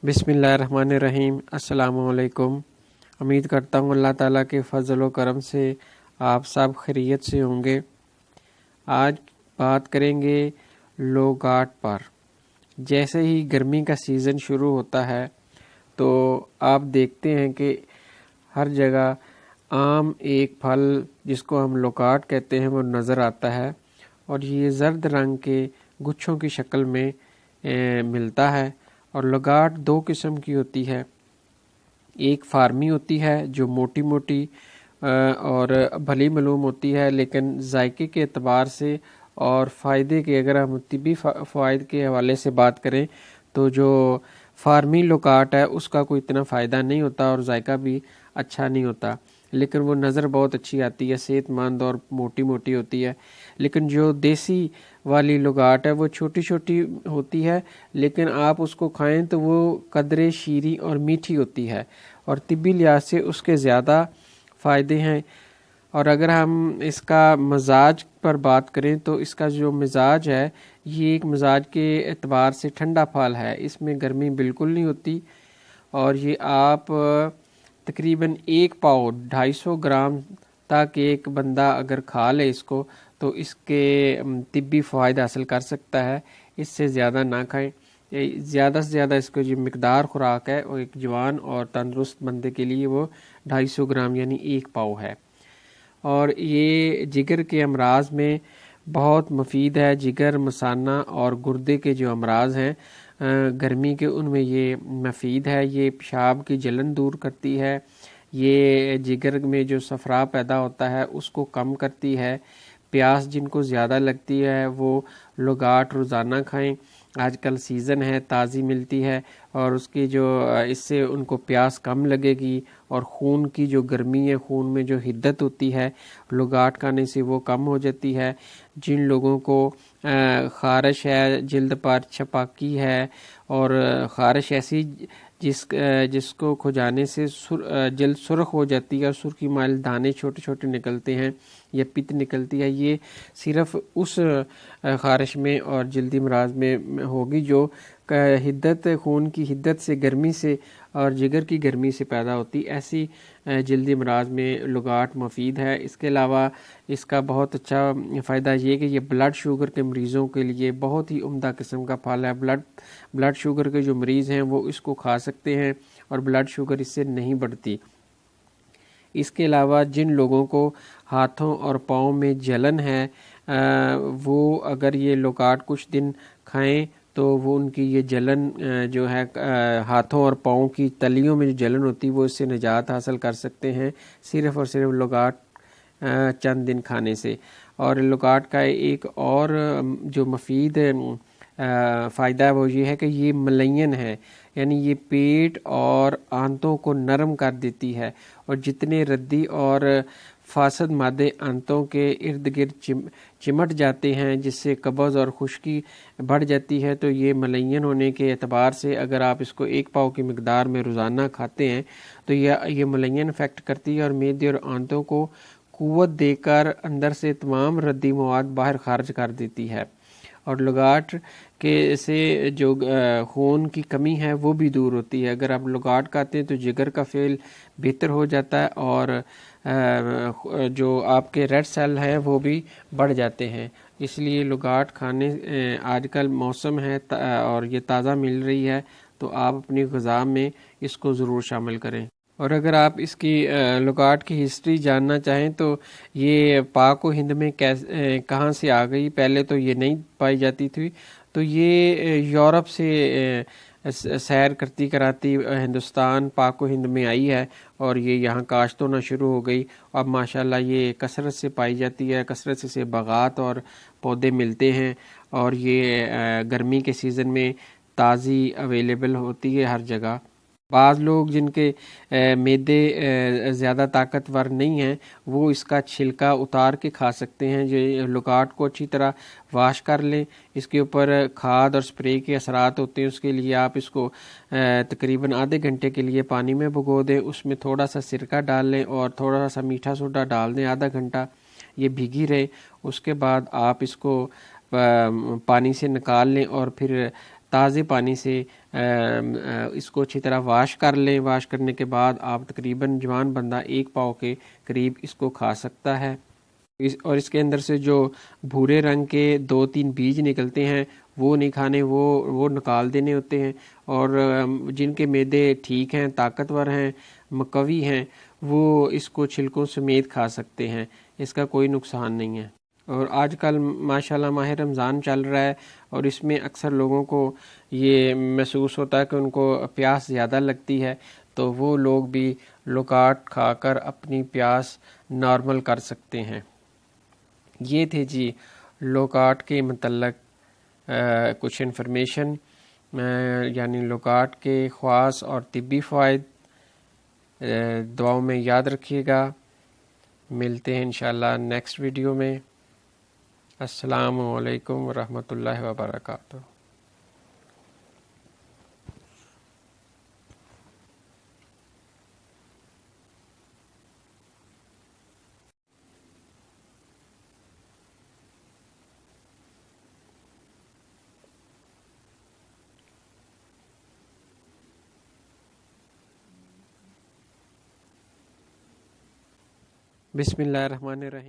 बिस्मिल्लाहिर्रहमानिर्रहीम। अस्सलाम वालेकुम। उम्मीद करता हूँ अल्लाह ताला के फ़ज़ल व करम से आप सब खैरियत से होंगे। आज बात करेंगे लोगाट पर। जैसे ही गर्मी का सीज़न शुरू होता है तो आप देखते हैं कि हर जगह आम एक फल जिसको हम लोगाट कहते हैं वो नज़र आता है, और ये ज़र्द रंग के गुच्छों की शक्ल में मिलता है। और लोगाट दो किस्म की होती है, एक फार्मी होती है जो मोटी मोटी और भली मालूम होती है, लेकिन जायके के एतबार से और फ़ायदे के, अगर हम तिब्बी फ़ायदे के हवाले से बात करें तो जो फार्मी लोगाट है उसका कोई इतना फ़ायदा नहीं होता और जायका भी अच्छा नहीं होता, लेकिन वो नज़र बहुत अच्छी आती है, सेहतमंद और मोटी मोटी होती है। लेकिन जो देसी वाली लोगाट है वो छोटी छोटी होती है, लेकिन आप उसको खाएं तो वो कदरे शीरी और मीठी होती है और तिब्बी लिहाज से उसके ज़्यादा फ़ायदे हैं। और अगर हम इसका मजाज पर बात करें तो इसका जो मिजाज है ये एक मिजाज के एतबार से ठंडा फल है, इसमें गर्मी बिल्कुल नहीं होती। और ये आप तकरीबन एक पाव 250 ग्राम तक एक बंदा अगर खा ले इसको तो इसके तिब्बी फ़ायदा हासिल कर सकता है। इससे ज़्यादा ना खाएं। ज़्यादा से ज़्यादा इसको जो मिकदार खुराक है वो एक जवान और तंदुरुस्त बंदे के लिए वो 250 ग्राम यानी एक पाव है। और ये जिगर के अमराज में बहुत मुफीद है। जिगर, मसाना और गुर्दे के जो अमराज हैं गर्मी के, उनमें ये मुफीद है। ये पेशाब की जलन दूर करती है। ये जिगर में जो सफरा पैदा होता है उसको कम करती है। प्यास जिनको ज़्यादा लगती है वो लोगाट रोज़ाना खाएं। आजकल सीज़न है, ताज़ी मिलती है और उसकी जो इससे उनको प्यास कम लगेगी और खून की जो गर्मी है, खून में जो हिद्दत होती है लोगाट खाने से वो कम हो जाती है। जिन लोगों को ख़ारिश है, जिल्द पर छपाकी है और ख़ारिश ऐसी जिसको खुजाने से जल्द सुर्ख हो जाती है और सुर्खी माइल दाने छोटे छोटे निकलते हैं या पित्त निकलती है, ये सिर्फ उस ख़ारिश में और जल्दी मराज में होगी जो हिद्दत, खून की हिद्दत से, गर्मी से और जिगर की गर्मी से पैदा होती। ऐसी जल्दी मराज में लोगाट मुफीद है। इसके अलावा इसका बहुत अच्छा फ़ायदा ये कि ये ब्लड शुगर के मरीज़ों के लिए बहुत ही उम्दा किस्म का फल है। ब्लड शुगर के जो मरीज़ हैं वो इसको खा सकते हैं और ब्लड शुगर इससे नहीं बढ़ती। इसके अलावा जिन लोगों को हाथों और पाँव में जलन है वो अगर ये लोगाट कुछ दिन खाएं तो वो उनकी ये जलन जो है हाथों और पाँव की तलियों में जो जलन होती है वो इससे निजात हासिल कर सकते हैं, सिर्फ़ और सिर्फ लोगाट चंद दिन खाने से। और लोगाट का एक और जो मुफीद फ़ायदा है वो ये है कि ये मलयन है, यानी ये पेट और आंतों को नरम कर देती है। और जितने रद्दी और फासद मादे आंतों के इर्द गिर्द चिमट जाते हैं जिससे कब्ज़ और खुश्की बढ़ जाती है, तो ये मलयन होने के एतबार से अगर आप इसको एक पाव की मिकदार में रोज़ाना खाते हैं तो ये मलयन इफ़ेक्ट करती है और मेदे और आंतों को क़ुव्वत देकर अंदर से तमाम रद्दी मवाद बाहर खारिज कर देती है। और लोगाट के से जो खून की कमी है वो भी दूर होती है। अगर आप लोगाट खाते हैं तो जिगर का फेल बेहतर हो जाता है और जो आपके रेड सेल हैं वो भी बढ़ जाते हैं। इसलिए लोगाट खाने आजकल मौसम है और ये ताज़ा मिल रही है तो आप अपनी ग़िज़ा में इसको ज़रूर शामिल करें। और अगर आप इसकी लोगाट की हिस्ट्री जानना चाहें तो ये पाक व हिंद में कहाँ से आ गई, पहले तो ये नहीं पाई जाती थी, तो ये यूरोप से सैर करती कराती हिंदुस्तान पाक व हिंद में आई है और ये यहाँ काश्त होना शुरू हो गई। अब माशाल्लाह ये कसरत से पाई जाती है, कसरत से बागात और पौधे मिलते हैं और ये गर्मी के सीज़न में ताज़ी अवेलेबल होती है हर जगह। बाज़ लोग जिनके मैदे ज़्यादा ताकतवर नहीं हैं वो इसका छिलका उतार के खा सकते हैं। जो लोगाट को अच्छी तरह वाश कर लें, इसके ऊपर खाद और स्प्रे के असरात होते हैं, उसके लिए आप इसको तकरीबन आधे घंटे के लिए पानी में भिगो दें, उसमें थोड़ा सा सिरका डाल लें और थोड़ा सा मीठा सोडा डाल दें, आधा घंटा ये भीगी रहे। उसके बाद आप इसको पानी से निकाल लें और फिर تازے پانی سے اس کو اچھی طرح واش کر لیں. واش کرنے کے بعد آپ تقریباً جوان بندہ 1 پاؤ کے قریب اس کو کھا سکتا ہے. اور اس کے اندر سے جو بھورے رنگ کے 2-3 بیج نکلتے ہیں وہ نہیں کھانے, وہ نکال دینے ہوتے ہیں. اور جن کے معدے ٹھیک ہیں, طاقتور ہیں, مقوی ہیں, وہ اس کو چھلکوں سمیت کھا سکتے ہیں, اس کا کوئی نقصان نہیں ہے. اور آج کل ماشاءاللہ ماہ رمضان چل رہا ہے, اور اس میں اکثر لوگوں کو یہ محسوس ہوتا ہے کہ ان کو پیاس زیادہ لگتی ہے, تو وہ لوگ بھی لوکاٹ کھا کر اپنی پیاس نارمل کر سکتے ہیں. یہ تھے جی لوکاٹ کے متعلق کچھ انفارمیشن, یعنی لوکاٹ کے خواص اور طبی فوائد. دعاؤں میں یاد رکھیے گا. ملتے ہیں انشاءاللہ نیکسٹ ویڈیو میں. السلام علیکم ورحمۃ اللہ وبرکاتہ. بسم اللہ الرحمن الرحیم.